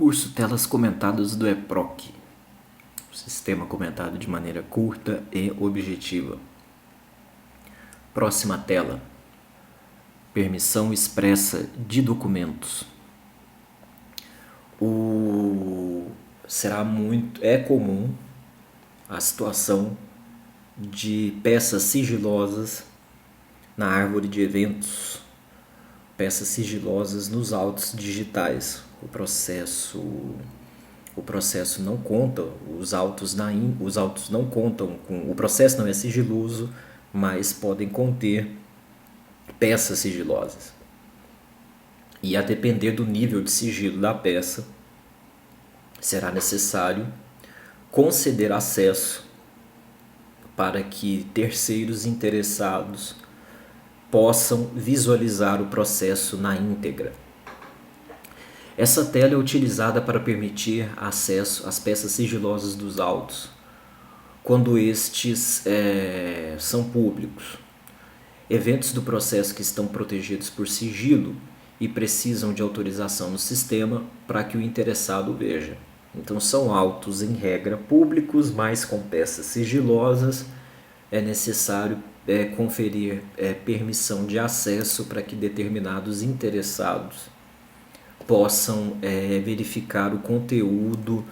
Curso Telas Comentadas do EPROC. Sistema comentado de maneira curta e objetiva. Próxima tela. Permissão expressa de documentos. É comum a situação de peças sigilosas na árvore de eventos, peças sigilosas nos autos digitais. O processo não conta, os autos não contam o processo não é sigiloso, mas podem conter peças sigilosas. E a depender do nível de sigilo da peça, será necessário conceder acesso para que terceiros interessados possam visualizar o processo na íntegra. Essa tela é utilizada para permitir acesso às peças sigilosas dos autos, quando estes são públicos. Eventos do processo que estão protegidos por sigilo e precisam de autorização no sistema para que o interessado veja. Então são autos em regra públicos, mas com peças sigilosas é necessário conferir permissão de acesso para que determinados interessados possam verificar o conteúdo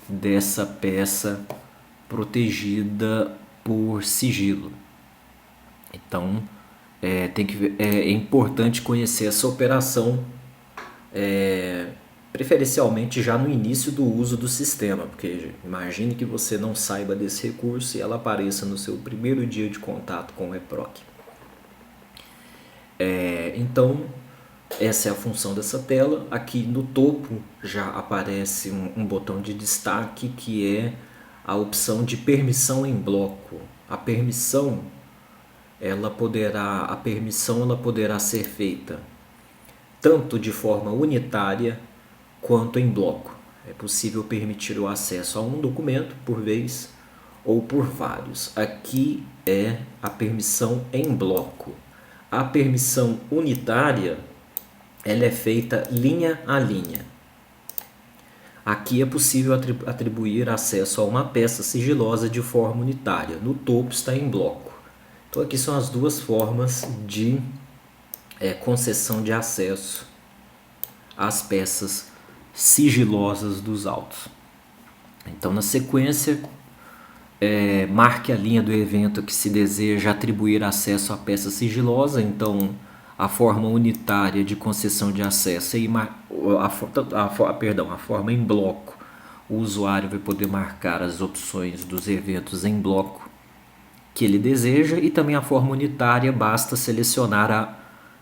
dessa peça protegida por sigilo. Então é importante conhecer essa operação, preferencialmente já no início do uso do sistema, porque imagine que você não saiba desse recurso e ela apareça no seu primeiro dia de contato com o EPROC. Então, essa é a função dessa tela. Aqui no topo já aparece um botão de destaque que é a opção de permissão em bloco. A permissão ela poderá ser feita tanto de forma unitária quanto em bloco. É possível permitir o acesso a um documento por vez ou por vários. Aqui é a permissão em bloco. A permissão unitária ela é feita linha a linha. Aqui é possível atribuir acesso a uma peça sigilosa de forma unitária. No topo está em bloco. Então aqui são as duas formas de concessão de acesso às peças sigilosas dos autos. Então na sequência, marque a linha do evento que se deseja atribuir acesso à peça sigilosa. Então a forma unitária de concessão de acesso a forma em bloco, o usuário vai poder marcar as opções dos eventos em bloco que ele deseja, e também a forma unitária basta selecionar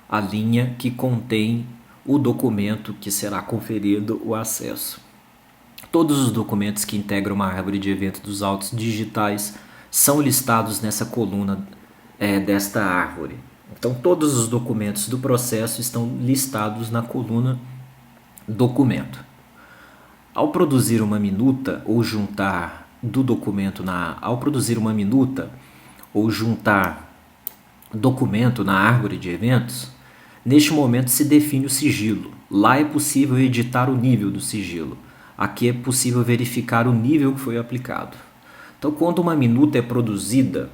a linha que contém o documento que será conferido o acesso. Todos os documentos que integram uma árvore de eventos dos autos digitais são listados nessa coluna desta árvore. Então todos os documentos do processo estão listados na coluna documento. Ao produzir uma minuta ou juntar documento na árvore de eventos, neste momento se define o sigilo. Lá é possível editar o nível do sigilo. Aqui é possível verificar o nível que foi aplicado. Então quando uma minuta é produzida,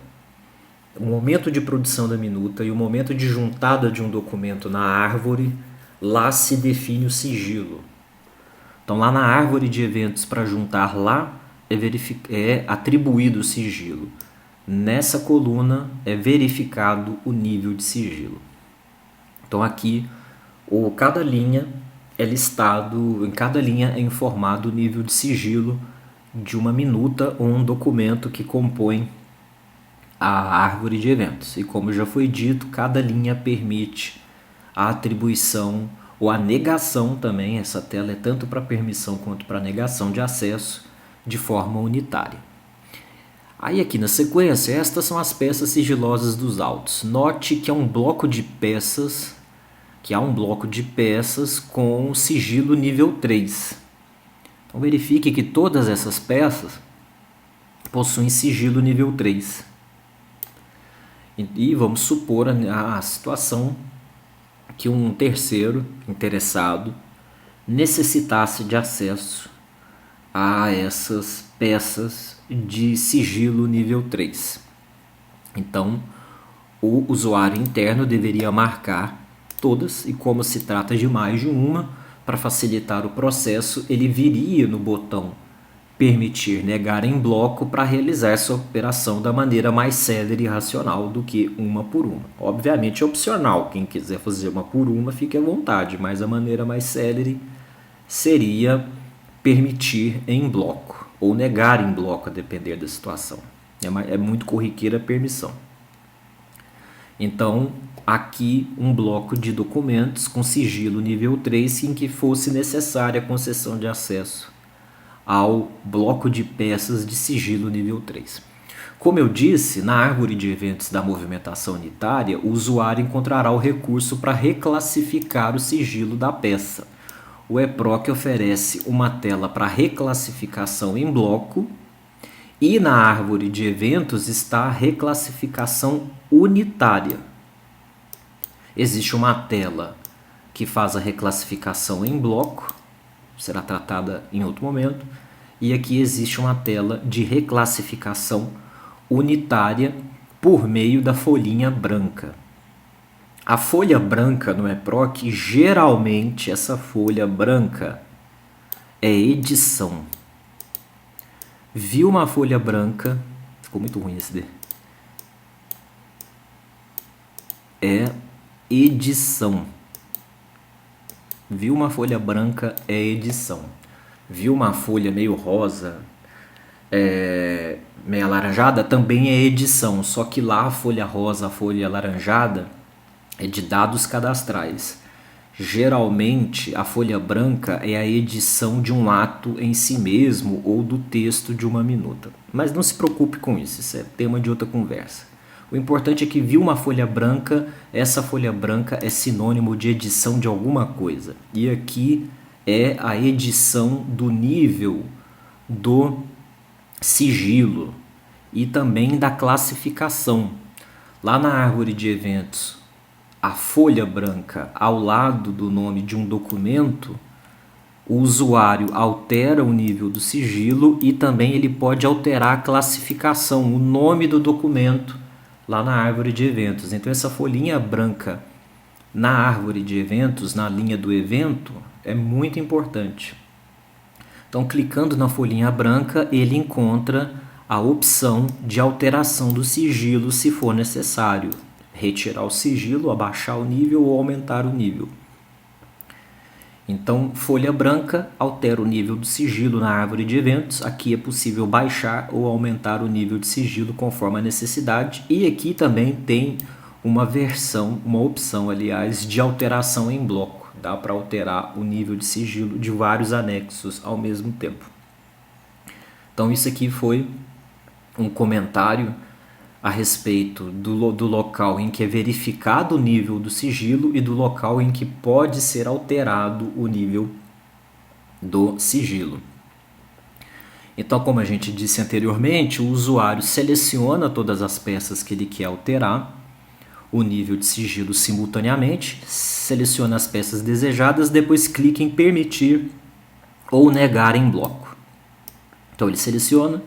o momento de produção da minuta e o momento de juntada de um documento na árvore, lá se define o sigilo. Então lá na árvore de eventos para juntar lá é atribuído o sigilo. Nessa coluna é verificado o nível de sigilo. Então aqui cada linha é listado, em cada linha é informado o nível de sigilo de uma minuta ou um documento que compõe a árvore de eventos. E como já foi dito, cada linha permite a atribuição ou a negação também. Essa tela é tanto para permissão quanto para negação de acesso de forma unitária. Aí aqui na sequência, estas são as peças sigilosas dos autos. Note que há um bloco de peças com sigilo nível 3. Então verifique que todas essas peças possuem sigilo nível 3. E vamos supor a situação que um terceiro interessado necessitasse de acesso a essas peças de sigilo nível 3. Então, o usuário interno deveria marcar todas, e como se trata de mais de uma, para facilitar o processo, ele viria no botão permitir negar em bloco para realizar essa operação da maneira mais célere e racional do que uma por uma. Obviamente é opcional, quem quiser fazer uma por uma fique à vontade, mas a maneira mais célere seria permitir em bloco ou negar em bloco, a depender da situação. É muito corriqueira a permissão. Então, aqui um bloco de documentos com sigilo nível 3 em que fosse necessária a concessão de acesso ao bloco de peças de sigilo nível 3. Como eu disse, na árvore de eventos da movimentação unitária, o usuário encontrará o recurso para reclassificar o sigilo da peça. O EPROC oferece uma tela para reclassificação em bloco e na árvore de eventos está a reclassificação unitária. Existe uma tela que faz a reclassificação em bloco, será tratada em outro momento, e aqui existe uma tela de reclassificação unitária por meio da folhinha branca. A folha branca no EPROC, geralmente essa folha branca é edição. Viu uma folha branca, ficou muito ruim esse D. É edição. Viu uma folha branca é edição. Viu uma folha meio rosa, meio alaranjada, também é edição. Só que lá a folha rosa, a folha alaranjada é de dados cadastrais. Geralmente a folha branca é a edição de um ato em si mesmo ou do texto de uma minuta. Mas não se preocupe com isso, isso é tema de outra conversa. O importante é que viu uma folha branca, essa folha branca é sinônimo de edição de alguma coisa. E aqui é a edição do nível do sigilo e também da classificação. Lá na árvore de eventos, a folha branca ao lado do nome de um documento, o usuário altera o nível do sigilo e também ele pode alterar a classificação, o nome do documento lá na árvore de eventos. Então essa folhinha branca na árvore de eventos, na linha do evento, é muito importante. Então clicando na folhinha branca, ele encontra a opção de alteração do sigilo se for necessário. Retirar o sigilo, abaixar o nível ou aumentar o nível. Então, folha branca altera o nível do sigilo na árvore de eventos. Aqui é possível baixar ou aumentar o nível de sigilo conforme a necessidade. E aqui também tem uma opção, aliás, de alteração em bloco. Dá para alterar o nível de sigilo de vários anexos ao mesmo tempo. Então, isso aqui foi um comentário a respeito do local em que é verificado o nível do sigilo e do local em que pode ser alterado o nível do sigilo. Então, como a gente disse anteriormente, o usuário seleciona todas as peças que ele quer alterar, o nível de sigilo simultaneamente, seleciona as peças desejadas, depois clica em permitir ou negar em bloco. Então ele seleciona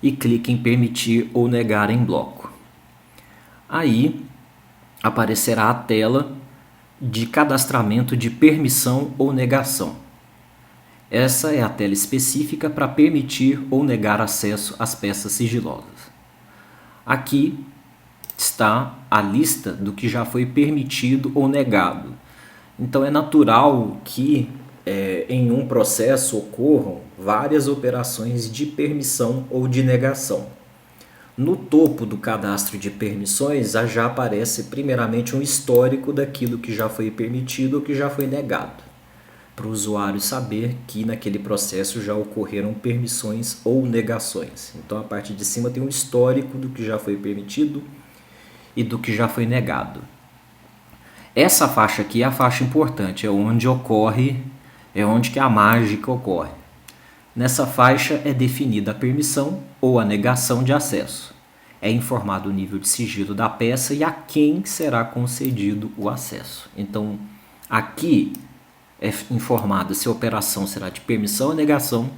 e clica em permitir ou negar em bloco. Aí aparecerá a tela de cadastramento de permissão ou negação. Essa é a tela específica para permitir ou negar acesso às peças sigilosas. Aqui está a lista do que já foi permitido ou negado. Então é natural que em um processo ocorram várias operações de permissão ou de negação. No topo do cadastro de permissões já aparece primeiramente um histórico daquilo que já foi permitido ou que já foi negado, para o usuário saber que naquele processo já ocorreram permissões ou negações. Então a parte de cima tem um histórico do que já foi permitido e do que já foi negado. Essa faixa aqui é a faixa importante, é onde que a mágica ocorre. Nessa faixa é definida a permissão ou a negação de acesso. É informado o nível de sigilo da peça e a quem será concedido o acesso. Então, aqui é informada se a operação será de permissão ou negação.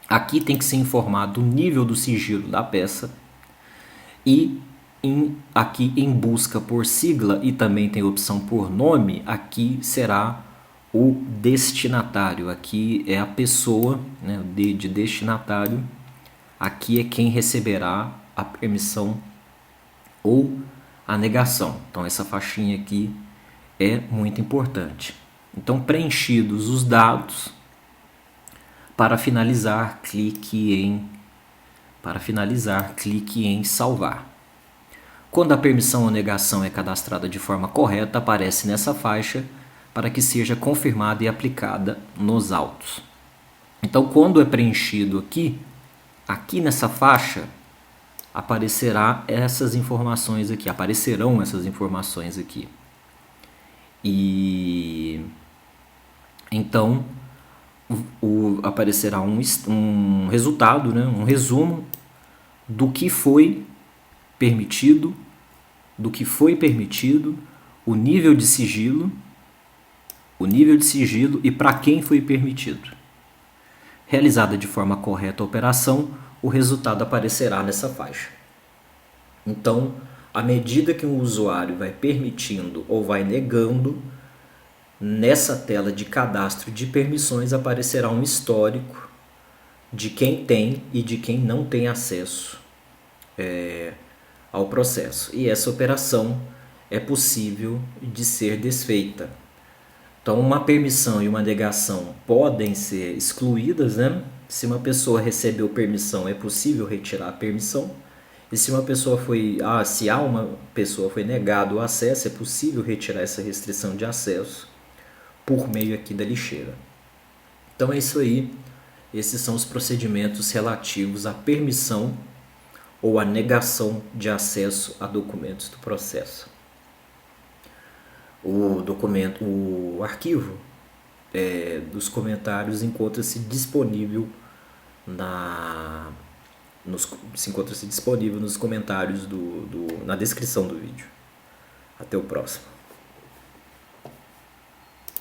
Aqui tem que ser informado o nível do sigilo da peça. E aqui em busca por sigla e também tem opção por nome, aqui será o destinatário. Aqui é a pessoa, né, de destinatário. Aqui é quem receberá a permissão ou a negação. Então essa faixinha aqui é muito importante. Então, preenchidos os dados, para finalizar, clique em salvar. Quando a permissão ou negação é cadastrada de forma correta, aparece nessa faixa para que seja confirmada e aplicada nos autos. Então, quando é preenchido aqui nessa faixa, aparecerão essas informações aqui. E então aparecerá um resultado, né, um resumo do que foi permitido, o nível de sigilo e para quem foi permitido. Realizada de forma correta a operação, o resultado aparecerá nessa faixa. Então, à medida que o usuário vai permitindo ou vai negando, nessa tela de cadastro de permissões aparecerá um histórico de quem tem e de quem não tem acesso ao processo. E essa operação é possível de ser desfeita. Então, uma permissão e uma negação podem ser excluídas, né? Se uma pessoa recebeu permissão, é possível retirar a permissão. E se há uma pessoa foi negado o acesso, é possível retirar essa restrição de acesso por meio aqui da lixeira. Então é isso aí. Esses são os procedimentos relativos à permissão ou à negação de acesso a documentos do processo. O arquivo dos comentários encontra-se disponível nos comentários na descrição do vídeo. Até o próximo.